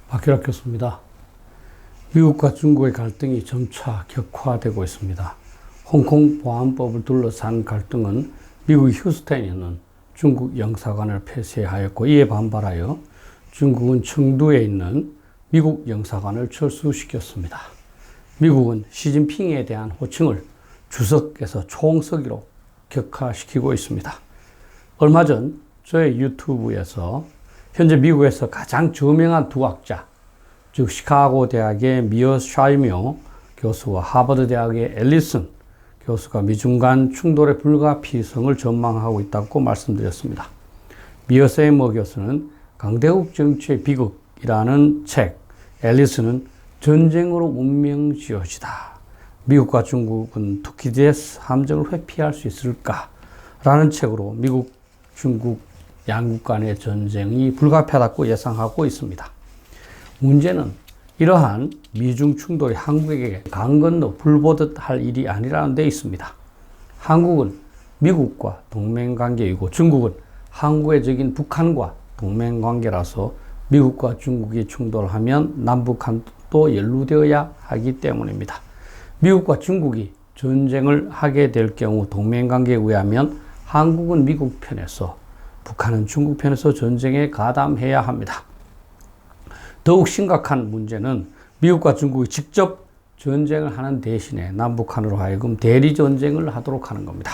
박규락 교수입니다. 미국과 중국의 갈등이 점차 격화되고 있습니다. 홍콩 보안법을 둘러싼 갈등은 미국 휴스턴에 있는 중국 영사관을 폐쇄하였고, 이에 반발하여 중국은 청두에 있는 미국 영사관을 철수시켰습니다. 미국은 시진핑에 대한 호칭을 주석에서 총서기로 격화시키고 있습니다. 얼마 전 저의 유튜브에서 현재 미국에서 가장 저명한 두 학자, 즉 시카고 대학의 미어 샤이묘 교수와 하버드 대학의 앨리슨 교수가 미중 간 충돌의 불가피성을 전망하고 있다고 말씀드렸습니다. 미어 샤이묘 교수는 강대국 정치의 비극이라는 책, 앨리슨은 전쟁으로 운명 지어지다, 미국과 중국은 투키디에스 함정을 회피할 수 있을까? 라는 책으로 미국, 중국 양국 간의 전쟁이 불가피하다고 예상하고 있습니다. 문제는 이러한 미중 충돌이 한국에게 강 건너 불 보듯 할 일이 아니라는 데 있습니다. 한국은 미국과 동맹관계이고 중국은 항구의적인 북한과 동맹관계라서 미국과 중국이 충돌하면 남북한도 연루되어야 하기 때문입니다. 미국과 중국이 전쟁을 하게 될 경우 동맹관계에 의하면 한국은 미국 편에서, 북한은 중국 편에서 전쟁에 가담해야 합니다. 더욱 심각한 문제는 미국과 중국이 직접 전쟁을 하는 대신에 남북한으로 하여금 대리전쟁을 하도록 하는 겁니다.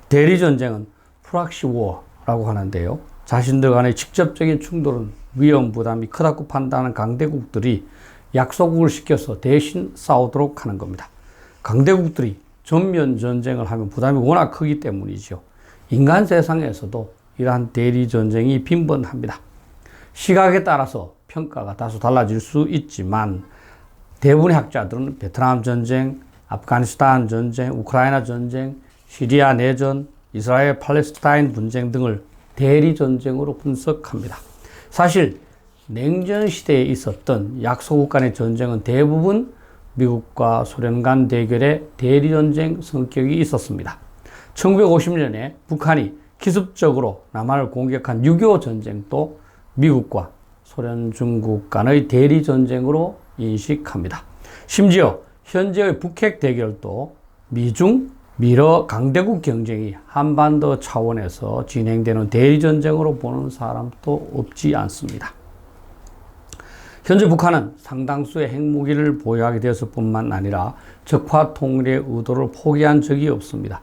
대리전쟁은 프락시 워라고 하는데요. 자신들 간의 직접적인 충돌은 위험 부담이 크다고 판단하는 강대국들이 약소국을 시켜서 대신 싸우도록 하는 겁니다. 강대국들이 전면 전쟁을 하면 부담이 워낙 크기 때문이죠. 인간 세상에서도 이러한 대리전쟁이 빈번합니다. 시각에 따라서 평가가 다소 달라질 수 있지만 대부분의 학자들은 베트남 전쟁, 아프가니스탄 전쟁, 우크라이나 전쟁, 시리아 내전, 이스라엘 팔레스타인 분쟁 등을 대리전쟁으로 분석합니다. 사실 냉전 시대에 있었던 약소국 간의 전쟁은 대부분 미국과 소련 간 대결의 대리전쟁 성격이 있었습니다. 1950년에 북한이 기습적으로 남한을 공격한 6.25 전쟁도 미국과 소련, 중국 간의 대리전쟁으로 인식합니다. 심지어 현재의 북핵 대결도 미중, 미러 강대국 경쟁이 한반도 차원에서 진행되는 대리전쟁으로 보는 사람도 없지 않습니다. 현재 북한은 상당수의 핵무기를 보유하게 되었을 뿐만 아니라 적화 통일의 의도를 포기한 적이 없습니다.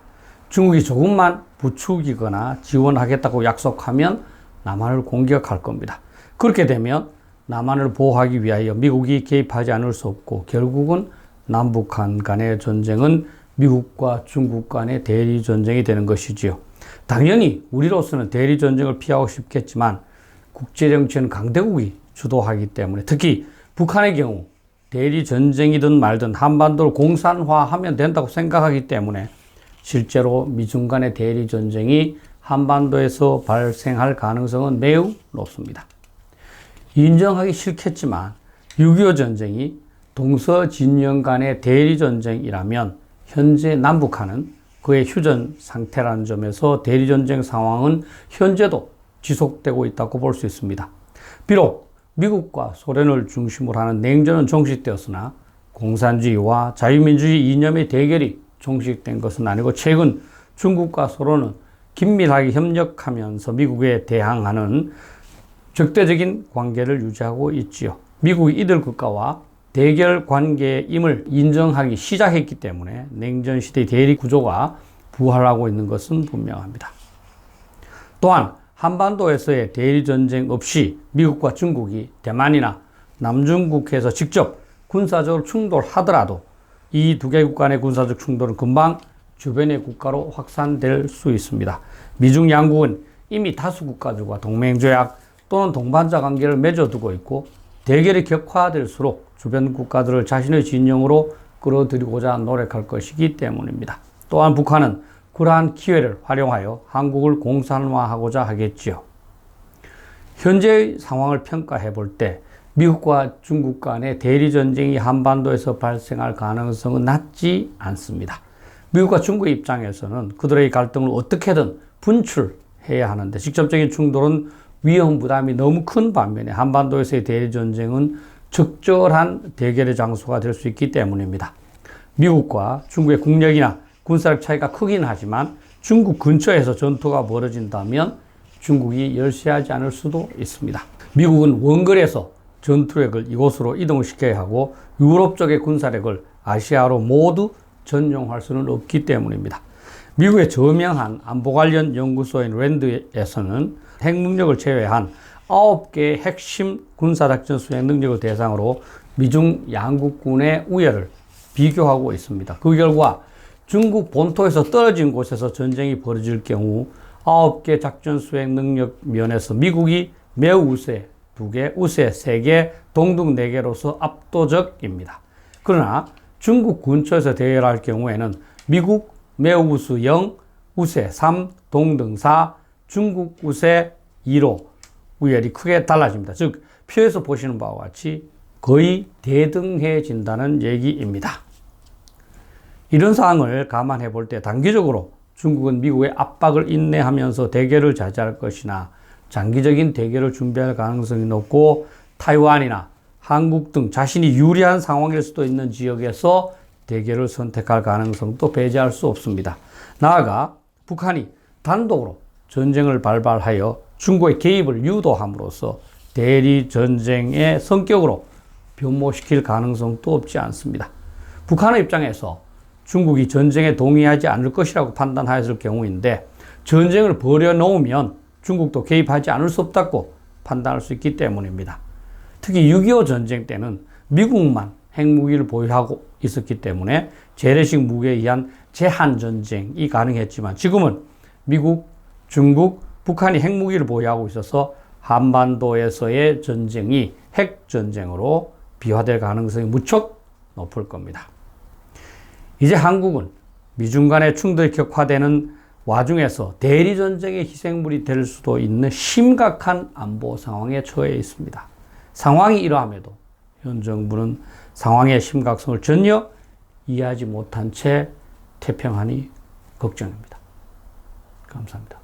중국이 조금만 부추기거나 지원하겠다고 약속하면 남한을 공격할 겁니다. 그렇게 되면 남한을 보호하기 위하여 미국이 개입하지 않을 수 없고, 결국은 남북한 간의 전쟁은 미국과 중국 간의 대리전쟁이 되는 것이지요. 당연히 우리로서는 대리전쟁을 피하고 싶겠지만 국제정치는 강대국이 주도하기 때문에, 특히 북한의 경우 대리전쟁이든 말든 한반도를 공산화하면 된다고 생각하기 때문에 실제로 미중 간의 대리전쟁이 한반도에서 발생할 가능성은 매우 높습니다. 인정하기 싫겠지만 6.25 전쟁이 동서진영 간의 대리전쟁이라면 현재 남북한은 그의 휴전 상태라는 점에서 대리전쟁 상황은 현재도 지속되고 있다고 볼 수 있습니다. 비록 미국과 소련을 중심으로 하는 냉전은 종식되었으나 공산주의와 자유민주주의 이념의 대결이 종식된 것은 아니고, 최근 중국과 소련은 긴밀하게 협력하면서 미국에 대항하는 적대적인 관계를 유지하고 있지요. 미국이 이들 국가와 대결 관계임을 인정하기 시작했기 때문에 냉전 시대의 대리 구조가 부활하고 있는 것은 분명합니다. 또한 한반도에서의 대리전쟁 없이 미국과 중국이 대만이나 남중국해에서 직접 군사적으로 충돌하더라도 이 두 개국 간의 군사적 충돌은 금방 주변의 국가로 확산될 수 있습니다. 미중 양국은 이미 다수 국가들과 동맹조약 또는 동반자 관계를 맺어두고 있고, 대결이 격화될수록 주변 국가들을 자신의 진영으로 끌어들이고자 노력할 것이기 때문입니다. 또한 북한은 그러한 기회를 활용하여 한국을 공산화하고자 하겠지요. 현재의 상황을 평가해 볼 때 미국과 중국 간의 대리전쟁이 한반도에서 발생할 가능성은 낮지 않습니다. 미국과 중국의 입장에서는 그들의 갈등을 어떻게든 분출해야 하는데 직접적인 충돌은 위험 부담이 너무 큰 반면에 한반도에서의 대리전쟁은 적절한 대결의 장소가 될 수 있기 때문입니다. 미국과 중국의 국력이나 군사력 차이가 크긴 하지만 중국 근처에서 전투가 벌어진다면 중국이 열세하지 않을 수도 있습니다. 미국은 원거리에서 전투력을 이곳으로 이동시켜야 하고 유럽 쪽의 군사력을 아시아로 모두 전용할 수는 없기 때문입니다. 미국의 저명한 안보 관련 연구소인 랜드에서는 핵 능력을 제외한 9개의 핵심 군사작전 수행 능력을 대상으로 미중 양국군의 우열을 비교하고 있습니다. 그 결과 중국 본토에서 떨어진 곳에서 전쟁이 벌어질 경우 9개 작전 수행 능력 면에서 미국이 매우 우세 2개, 우세 3개, 동등 4개로서 압도적입니다. 그러나 중국 근처에서 대결할 경우에는 미국 매우 우수 0, 우세 3, 동등 4, 중국 우세 2로 우열이 크게 달라집니다. 즉 표에서 보시는 바와 같이 거의 대등해진다는 얘기입니다. 이런 상황을 감안해 볼 때 단기적으로 중국은 미국의 압박을 인내하면서 대결을 자제할 것이나 장기적인 대결을 준비할 가능성이 높고 타이완이나 한국 등 자신이 유리한 상황일 수도 있는 지역에서 대결을 선택할 가능성도 배제할 수 없습니다. 나아가 북한이 단독으로 전쟁을 발발하여 중국의 개입을 유도함으로써 대리 전쟁의 성격으로 변모시킬 가능성도 없지 않습니다. 북한의 입장에서 중국이 전쟁에 동의하지 않을 것이라고 판단하였을 경우인데 전쟁을 벌여놓으면 중국도 개입하지 않을 수 없다고 판단할 수 있기 때문입니다. 특히 6.25 전쟁 때는 미국만 핵무기를 보유하고 있었기 때문에 재래식 무기에 의한 제한전쟁이 가능했지만 지금은 미국, 중국, 북한이 핵무기를 보유하고 있어서 한반도에서의 전쟁이 핵전쟁으로 비화될 가능성이 무척 높을 겁니다. 이제 한국은 미중 간의 충돌이 격화되는 와중에서 대리전쟁의 희생물이 될 수도 있는 심각한 안보 상황에 처해 있습니다. 상황이 이러함에도 현 정부는 상황의 심각성을 전혀 이해하지 못한 채 태평하니 걱정입니다. 감사합니다.